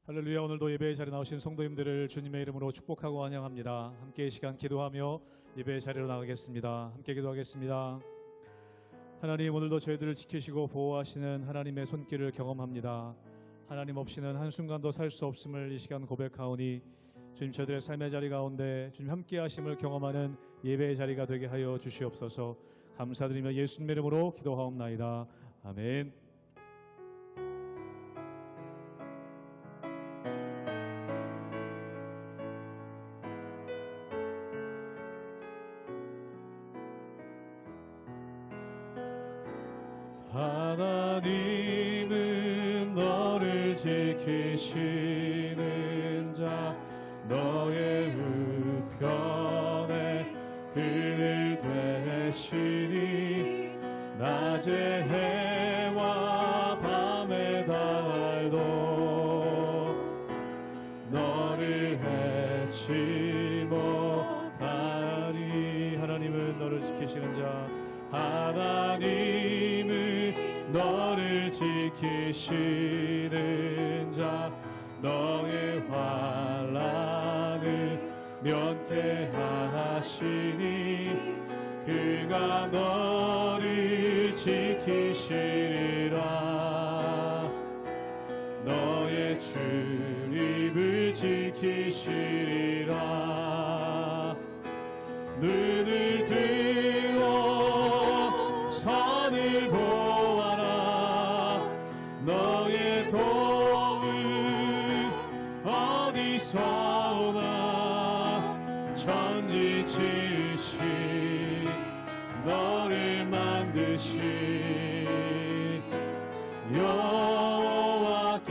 할렐루야. 오늘도 예배의 자리에 나오신 성도님들을 주님의 이름으로 축복하고 환영합니다. 함께 이 시간 기도하며 예배의 자리로 나가겠습니다. 함께 기도하겠습니다. 하나님, 오늘도 저희들을 지키시고 보호하시는 하나님의 손길을 경험합니다. 하나님 없이는 한순간도 살 수 없음을 이 시간 고백하오니 주님, 저희들의 삶의 자리 가운데 주님 함께 하심을 경험하는 예배의 자리가 되게 하여 주시옵소서. 감사드리며 예수님의 이름으로 기도하옵나이다. 아멘. 하나님은 너를 지키시는 자, 너의 우편에 그늘 되시니 낮의 해와 밤의 달도 너를 해치 못하리. 하나님은 너를 지키시는 자, 하나님은 너를 지키시는 자, 너의 환난을 면케하시니 그가 너를 지키시리라. 너의 출입을 지키시리라. 눈을 들어 산을 보아라. 너의 도움 어디서 오나. 천지 지으신 너를 만드신 여호와께로.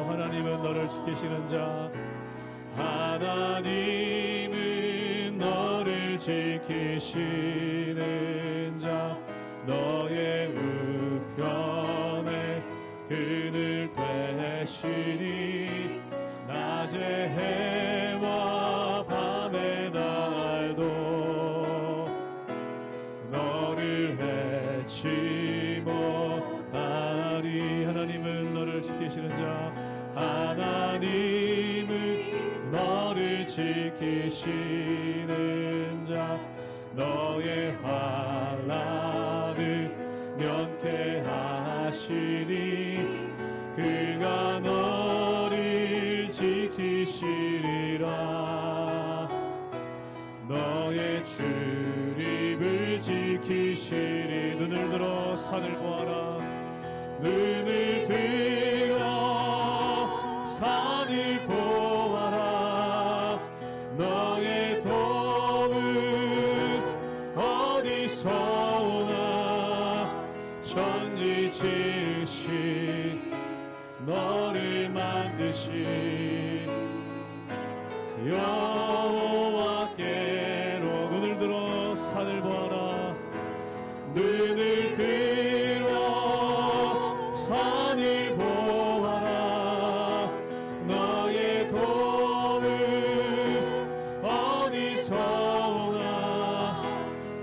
하나님은 너를 지키시는 자, 하나님은 너를 지키시는 자, 너의 우편에 그늘 되시니 낮의 해와 밤의 달도 너를 해치 못하리. 하나님은 너를 지키시는 자, 하나님은 너를 지키시는 자, 너의 환난을 면케하시니 그가 너를 지키시리라. 너의 출입을 지키시리. 눈을 들어 산을 보아라. 눈을 들어 산을 보아라. 너의 도움 어디서 오나. 천지 지으신 너를 만드신 여호와께로. 눈을 들어 산을 보아라. 눈을 들어 산을 보아라. 너의 도움 어디서 오나.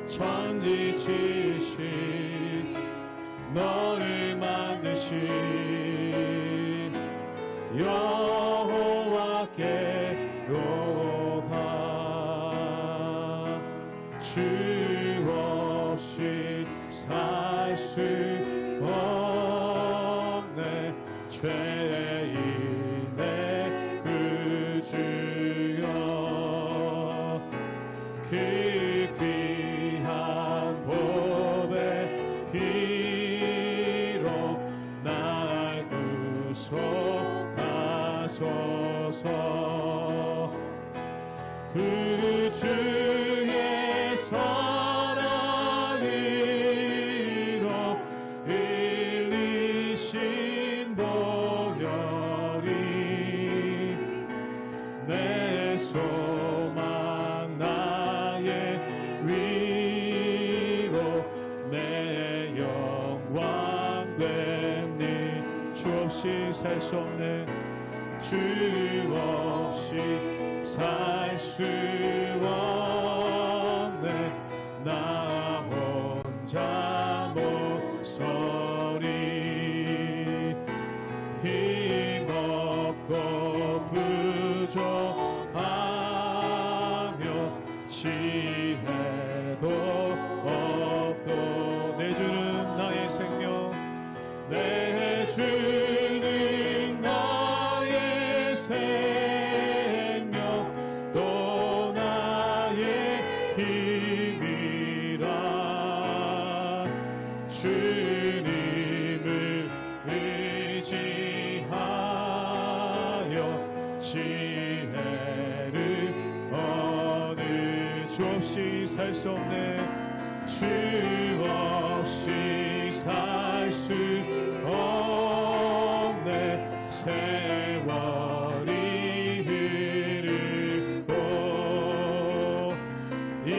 천지 지으신 너를 만드신 여호와께로다. 주 없이 살 수 없네. 죄인의 구주여, 그 귀한 보배 피로 날 구속하소서. 구주의 사랑으로 일리신 보혈이 내 소망 나의 위로 내 영광 되니. 주 없이 살 수 없네. 주 없이 살 수 없네. 나 혼자 못 서리. 힘 내 주는 나의 생명 또 나의 힘이라. 주님을 의지하여 지혜를 얻을. 주 없이 살 수 없네. 주 없이 살 수 없네. 세월이 흐르고 이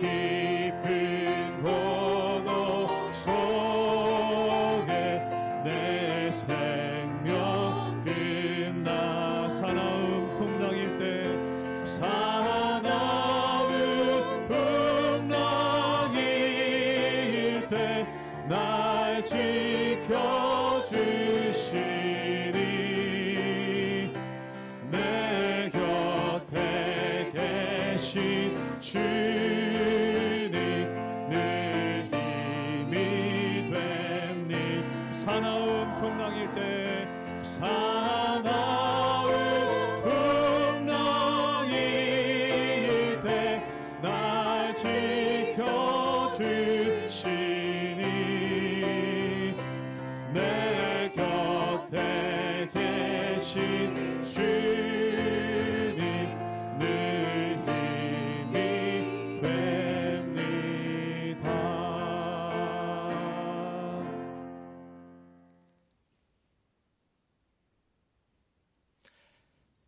깊은 고독 속에 내 생명 끝나. 사나운 풍랑일 때 날 지켜주시니 내 곁에 계신 주님 늘 힘이 됩니. 사나운 풍랑일 때 사나운 풍랑일 때 날 지켜주시니 내 곁에 계신 주님 늘 힘이 됩니다.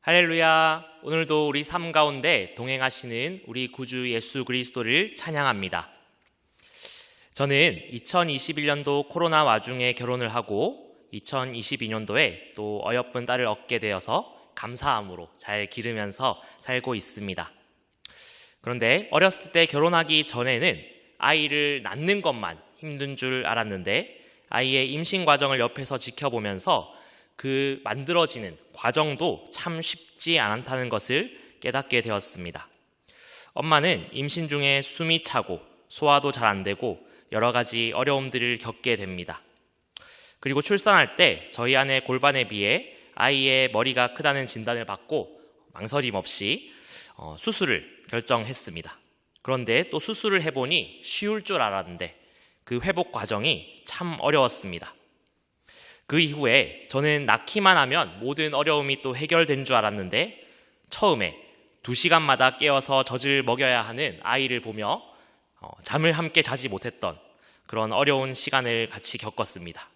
할렐루야. 오늘도 우리 삶 가운데 동행하시는 우리 구주 예수 그리스도를 찬양합니다. 저는 2021년도 코로나 와중에 결혼을 하고 2022년도에 또 어여쁜 딸을 얻게 되어서 감사함으로 잘 기르면서 살고 있습니다. 그런데 어렸을 때 결혼하기 전에는 아이를 낳는 것만 힘든 줄 알았는데 아이의 임신 과정을 옆에서 지켜보면서 그 만들어지는 과정도 참 쉽지 않다는 것을 깨닫게 되었습니다. 엄마는 임신 중에 숨이 차고 소화도 잘 안 되고 여러 가지 어려움들을 겪게 됩니다. 그리고 출산할 때 저희 아내 골반에 비해 아이의 머리가 크다는 진단을 받고 망설임 없이 수술을 결정했습니다. 그런데 또 수술을 해보니 쉬울 줄 알았는데 그 회복 과정이 참 어려웠습니다. 그 이후에 저는 낳기만 하면 모든 어려움이 또 해결된 줄 알았는데 처음에 2시간마다 깨어서 젖을 먹여야 하는 아이를 보며 잠을 함께 자지 못했던 그런 어려운 시간을 같이 겪었습니다.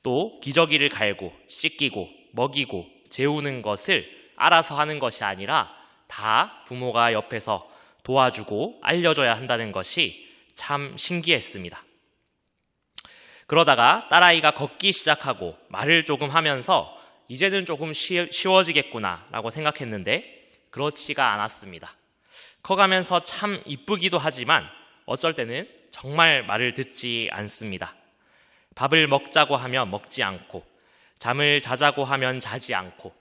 또 기저귀를 갈고 씻기고 먹이고 재우는 것을 알아서 하는 것이 아니라 다 부모가 옆에서 도와주고 알려줘야 한다는 것이 참 신기했습니다. 그러다가 딸아이가 걷기 시작하고 말을 조금 하면서 이제는 조금 쉬워지겠구나 라고 생각했는데 그렇지가 않았습니다. 커가면서 참 이쁘기도 하지만 어쩔 때는 정말 말을 듣지 않습니다. 밥을 먹자고 하면 먹지 않고 잠을 자자고 하면 자지 않고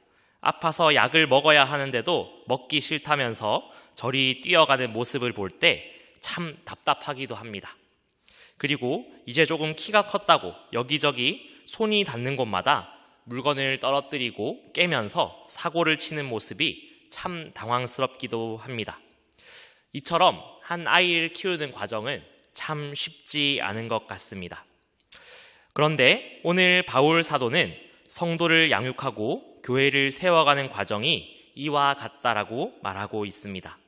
아파서 약을 먹어야 하는데도 먹기 싫다면서 저리 뛰어가는 모습을 볼 때 참 답답하기도 합니다. 그리고 이제 조금 키가 컸다고 여기저기 손이 닿는 곳마다 물건을 떨어뜨리고 깨면서 사고를 치는 모습이 참 당황스럽기도 합니다. 이처럼 한 아이를 키우는 과정은 참 쉽지 않은 것 같습니다. 그런데 오늘 바울 사도는 성도를 양육하고 교회를 세워가는 과정이 이와 같다라고 말하고 있습니다.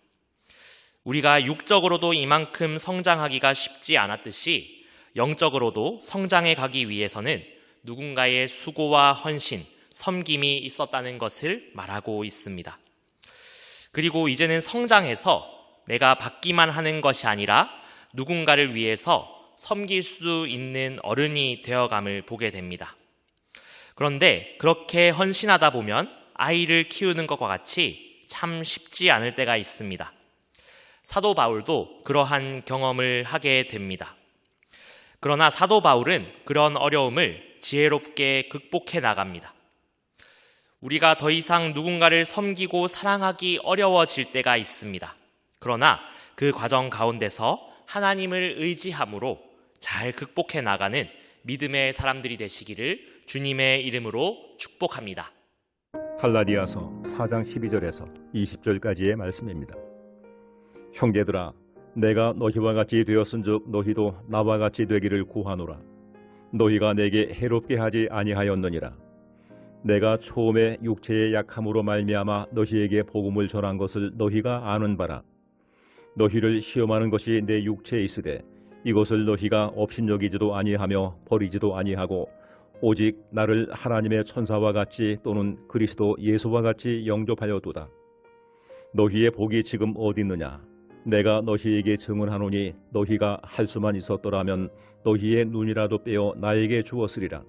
우리가 육적으로도 이만큼 성장하기가 쉽지 않았듯이 영적으로도 성장해 가기 위해서는 누군가의 수고와 헌신, 섬김이 있었다는 것을 말하고 있습니다. 그리고 이제는 성장해서 내가 받기만 하는 것이 아니라 누군가를 위해서 섬길 수 있는 어른이 되어감을 보게 됩니다. 그런데 그렇게 헌신하다 보면 아이를 키우는 것과 같이 참 쉽지 않을 때가 있습니다. 사도 바울도 그러한 경험을 하게 됩니다. 그러나 사도 바울은 그런 어려움을 지혜롭게 극복해 나갑니다. 우리가 더 이상 누군가를 섬기고 사랑하기 어려워질 때가 있습니다. 그러나 그 과정 가운데서 하나님을 의지함으로 잘 극복해 나가는 믿음의 사람들이 되시기를 주님의 이름으로 축복합니다. 갈라디아서 4장 12절에서 20절까지의 말씀입니다. 형제들아, 내가 너희와 같이 되었은즉 너희도 나와 같이 되기를 구하노라. 너희가 내게 해롭게 하지 아니하였느니라. 내가 처음에 육체의 약함으로 말미암아 너희에게 복음을 전한 것을 너희가 아는 바라. 너희를 시험하는 것이 내 육체에 있으되 이것을 너희가 업신여기지도 아니하며 버리지도 아니하고 오직 나를 하나님의 천사와 같이 또는 그리스도 예수와 같이 영접하여도다. 너희의 복이 지금 어디 있느냐? 내가 너희에게 증언하노니 너희가 할 수만 있었더라면 너희의 눈이라도 빼어 나에게 주었으리라.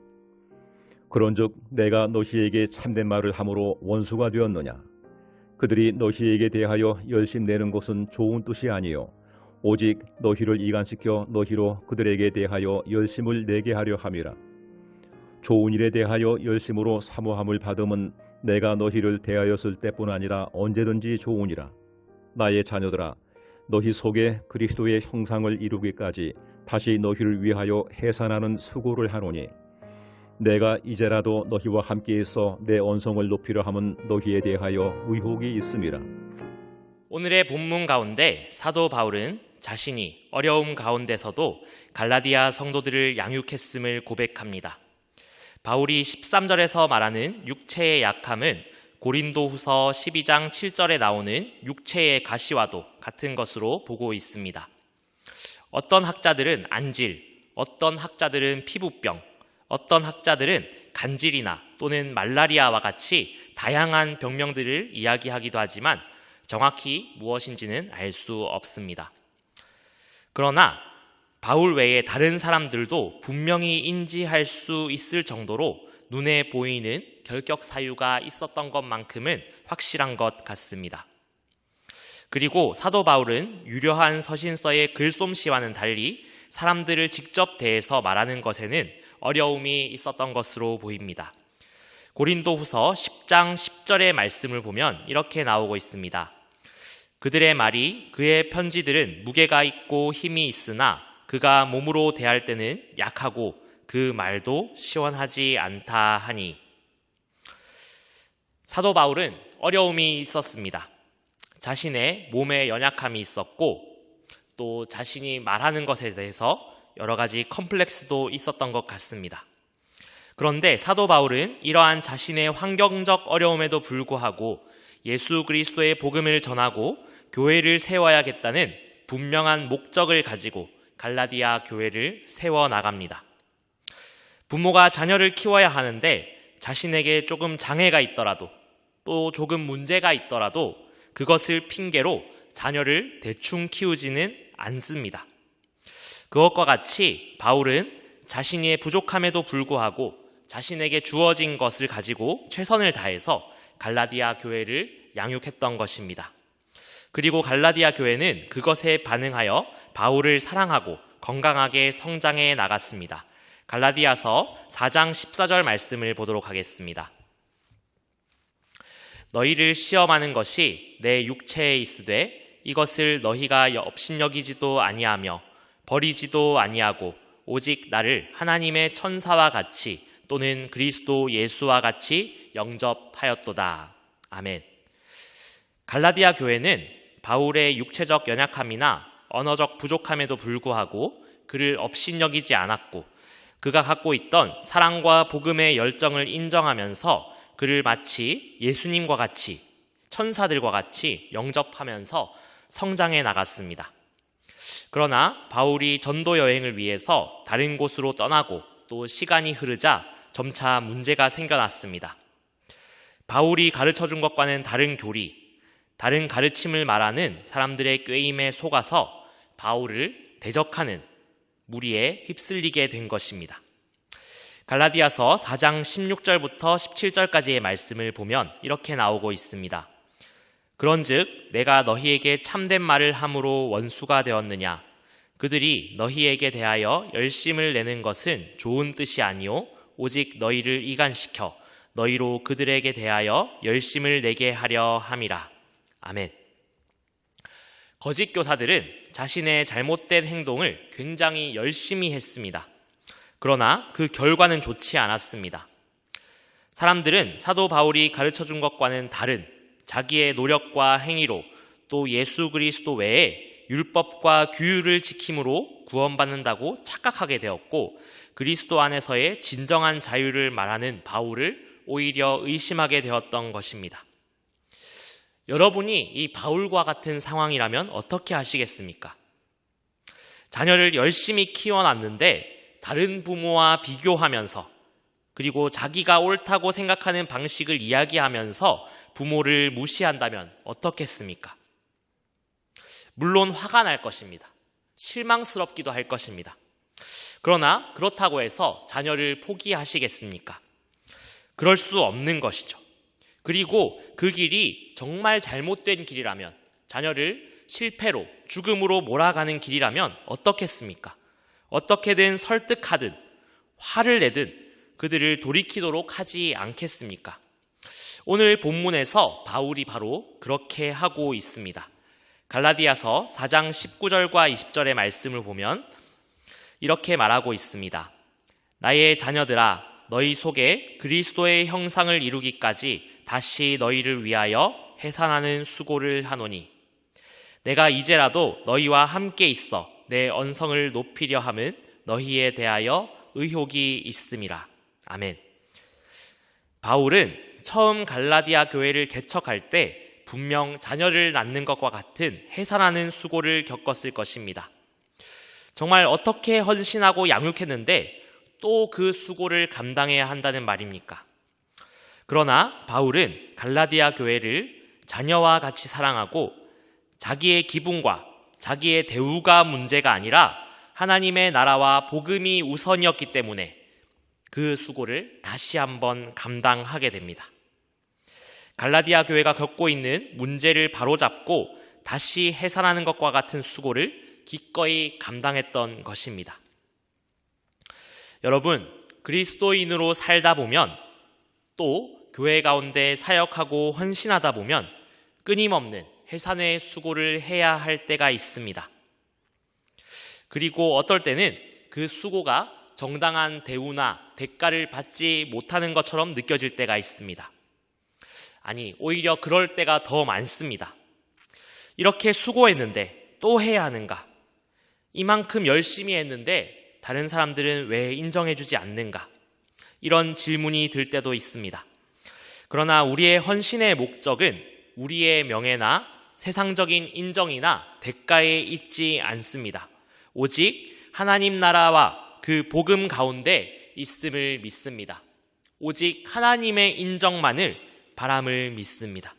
그런즉 내가 너희에게 참된 말을 함으로 원수가 되었느냐? 그들이 너희에게 대하여 열심내는 것은 좋은 뜻이 아니요 오직 너희를 이간시켜 너희로 그들에게 대하여 열심을 내게 하려 함이라. 좋은 일에 대하여 열심으로 사모함을 받음은 내가 너희를 대하였을 때뿐 아니라 언제든지 좋으니라. 나의 자녀들아, 너희 속에 그리스도의 형상을 이루기까지 다시 너희를 위하여 해산하는 수고를 하노니 내가 이제라도 너희와 함께 있어 내 언성을 높이려 함은 너희에 대하여 의혹이 있음이라. 오늘의 본문 가운데 사도 바울은 자신이 어려움 가운데서도 갈라디아 성도들을 양육했음을 고백합니다. 바울이 13절에서 말하는 육체의 약함은 고린도후서 12장 7절에 나오는 육체의 가시와도 같은 것으로 보고 있습니다. 어떤 학자들은 안질, 어떤 학자들은 피부병, 어떤 학자들은 간질이나 또는 말라리아와 같이 다양한 병명들을 이야기하기도 하지만 정확히 무엇인지는 알 수 없습니다. 그러나 바울 외에 다른 사람들도 분명히 인지할 수 있을 정도로 눈에 보이는 결격 사유가 있었던 것만큼은 확실한 것 같습니다. 그리고 사도 바울은 유려한 서신서의 글솜씨와는 달리 사람들을 직접 대해서 말하는 것에는 어려움이 있었던 것으로 보입니다. 고린도후서 10장 10절의 말씀을 보면 이렇게 나오고 있습니다. 그들의 말이 그의 편지들은 무게가 있고 힘이 있으나 그가 몸으로 대할 때는 약하고 그 말도 시원하지 않다 하니. 사도 바울은 어려움이 있었습니다. 자신의 몸에 연약함이 있었고 또 자신이 말하는 것에 대해서 여러 가지 컴플렉스도 있었던 것 같습니다. 그런데 사도 바울은 이러한 자신의 환경적 어려움에도 불구하고 예수 그리스도의 복음을 전하고 교회를 세워야겠다는 분명한 목적을 가지고 갈라디아 교회를 세워나갑니다. 부모가 자녀를 키워야 하는데 자신에게 조금 장애가 있더라도 또 조금 문제가 있더라도 그것을 핑계로 자녀를 대충 키우지는 않습니다. 그것과 같이 바울은 자신의 부족함에도 불구하고 자신에게 주어진 것을 가지고 최선을 다해서 갈라디아 교회를 양육했던 것입니다. 그리고 갈라디아 교회는 그것에 반응하여 바울을 사랑하고 건강하게 성장해 나갔습니다. 갈라디아서 4장 14절 말씀을 보도록 하겠습니다. 너희를 시험하는 것이 내 육체에 있으되 이것을 너희가 업신여기지도 아니하며 버리지도 아니하고 오직 나를 하나님의 천사와 같이 또는 그리스도 예수와 같이 영접하였도다. 아멘. 갈라디아 교회는 바울의 육체적 연약함이나 언어적 부족함에도 불구하고 그를 업신여기지 않았고 그가 갖고 있던 사랑과 복음의 열정을 인정하면서 그를 마치 예수님과 같이 천사들과 같이 영접하면서 성장해 나갔습니다. 그러나 바울이 전도 여행을 위해서 다른 곳으로 떠나고 또 시간이 흐르자 점차 문제가 생겨났습니다. 바울이 가르쳐준 것과는 다른 교리, 다른 가르침을 말하는 사람들의 꾀임에 속아서 바울을 대적하는 무리에 휩쓸리게 된 것입니다. 갈라디아서 4장 16절부터 17절까지의 말씀을 보면 이렇게 나오고 있습니다. 그런즉 내가 너희에게 참된 말을 함으로 원수가 되었느냐? 그들이 너희에게 대하여 열심을 내는 것은 좋은 뜻이 아니오 오직 너희를 이간시켜 너희로 그들에게 대하여 열심을 내게 하려 함이라. 아멘. 거짓 교사들은 자신의 잘못된 행동을 굉장히 열심히 했습니다. 그러나 그 결과는 좋지 않았습니다. 사람들은 사도 바울이 가르쳐준 것과는 다른 자기의 노력과 행위로 또 예수 그리스도 외에 율법과 규율을 지킴으로 구원받는다고 착각하게 되었고, 그리스도 안에서의 진정한 자유를 말하는 바울을 오히려 의심하게 되었던 것입니다. 여러분이 이 바울과 같은 상황이라면 어떻게 하시겠습니까? 자녀를 열심히 키워놨는데 다른 부모와 비교하면서, 그리고 자기가 옳다고 생각하는 방식을 이야기하면서 부모를 무시한다면 어떻겠습니까? 물론 화가 날 것입니다. 실망스럽기도 할 것입니다. 그러나 그렇다고 해서 자녀를 포기하시겠습니까? 그럴 수 없는 것이죠. 그리고 그 길이 정말 잘못된 길이라면, 자녀를 실패로, 죽음으로 몰아가는 길이라면 어떻겠습니까? 어떻게든 설득하든 화를 내든 그들을 돌이키도록 하지 않겠습니까? 오늘 본문에서 바울이 바로 그렇게 하고 있습니다. 갈라디아서 4장 19절과 20절의 말씀을 보면 이렇게 말하고 있습니다. 나의 자녀들아, 너희 속에 그리스도의 형상을 이루기까지 다시 너희를 위하여 해산하는 수고를 하노니 내가 이제라도 너희와 함께 있어 내 언성을 높이려 함은 너희에 대하여 의혹이 있음이라. 아멘. 바울은 처음 갈라디아 교회를 개척할 때 분명 자녀를 낳는 것과 같은 해산하는 수고를 겪었을 것입니다. 정말 어떻게 헌신하고 양육했는데 또 그 수고를 감당해야 한다는 말입니까? 그러나 바울은 갈라디아 교회를 자녀와 같이 사랑하고 자기의 기분과 자기의 대우가 문제가 아니라 하나님의 나라와 복음이 우선이었기 때문에 그 수고를 다시 한번 감당하게 됩니다. 갈라디아 교회가 겪고 있는 문제를 바로잡고 다시 해산하는 것과 같은 수고를 기꺼이 감당했던 것입니다. 여러분, 그리스도인으로 살다 보면 또 교회 가운데 사역하고 헌신하다 보면 끊임없는 해산의 수고를 해야 할 때가 있습니다. 그리고 어떨 때는 그 수고가 정당한 대우나 대가를 받지 못하는 것처럼 느껴질 때가 있습니다. 아니, 오히려 그럴 때가 더 많습니다. 이렇게 수고했는데 또 해야 하는가? 이만큼 열심히 했는데 다른 사람들은 왜 인정해주지 않는가? 이런 질문이 들 때도 있습니다. 그러나 우리의 헌신의 목적은 우리의 명예나 세상적인 인정이나 대가에 있지 않습니다. 오직 하나님 나라와 그 복음 가운데 있음을 믿습니다. 오직 하나님의 인정만을 바람을 믿습니다.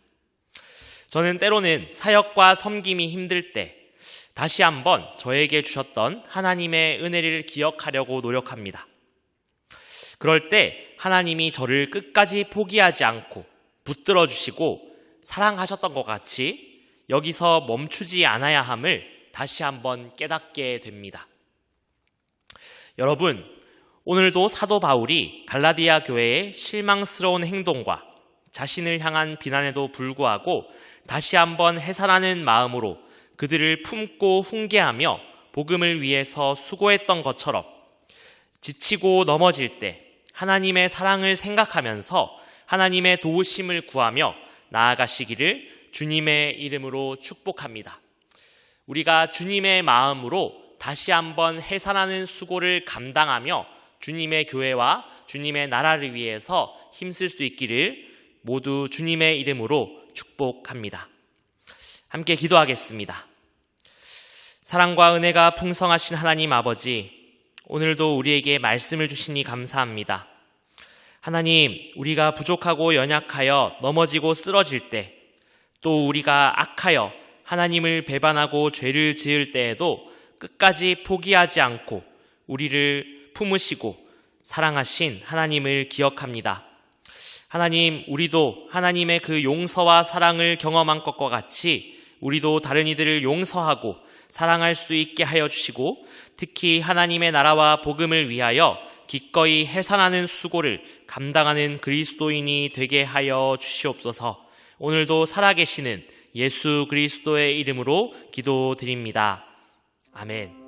저는 때로는 사역과 섬김이 힘들 때 다시 한번 저에게 주셨던 하나님의 은혜를 기억하려고 노력합니다. 그럴 때 하나님이 저를 끝까지 포기하지 않고 붙들어 주시고 사랑하셨던 것 같이 여기서 멈추지 않아야 함을 다시 한번 깨닫게 됩니다. 여러분, 오늘도 사도 바울이 갈라디아 교회의 실망스러운 행동과 자신을 향한 비난에도 불구하고 다시 한번 해산하는 마음으로 그들을 품고 훈계하며 복음을 위해서 수고했던 것처럼 지치고 넘어질 때 하나님의 사랑을 생각하면서 하나님의 도우심을 구하며 나아가시기를 주님의 이름으로 축복합니다. 우리가 주님의 마음으로 다시 한번 해산하는 수고를 감당하며 주님의 교회와 주님의 나라를 위해서 힘쓸 수 있기를 모두 주님의 이름으로 축복합니다. 함께 기도하겠습니다. 사랑과 은혜가 풍성하신 하나님 아버지, 오늘도 우리에게 말씀을 주시니 감사합니다. 하나님, 우리가 부족하고 연약하여 넘어지고 쓰러질 때, 또 우리가 악하여 하나님을 배반하고 죄를 지을 때에도 끝까지 포기하지 않고 우리를 품으시고 사랑하신 하나님을 기억합니다. 하나님, 우리도 하나님의 그 용서와 사랑을 경험한 것과 같이 우리도 다른 이들을 용서하고 사랑할 수 있게 하여 주시고, 특히 하나님의 나라와 복음을 위하여 기꺼이 해산하는 수고를 감당하는 그리스도인이 되게 하여 주시옵소서. 오늘도 살아계시는 예수 그리스도의 이름으로 기도드립니다. 아멘.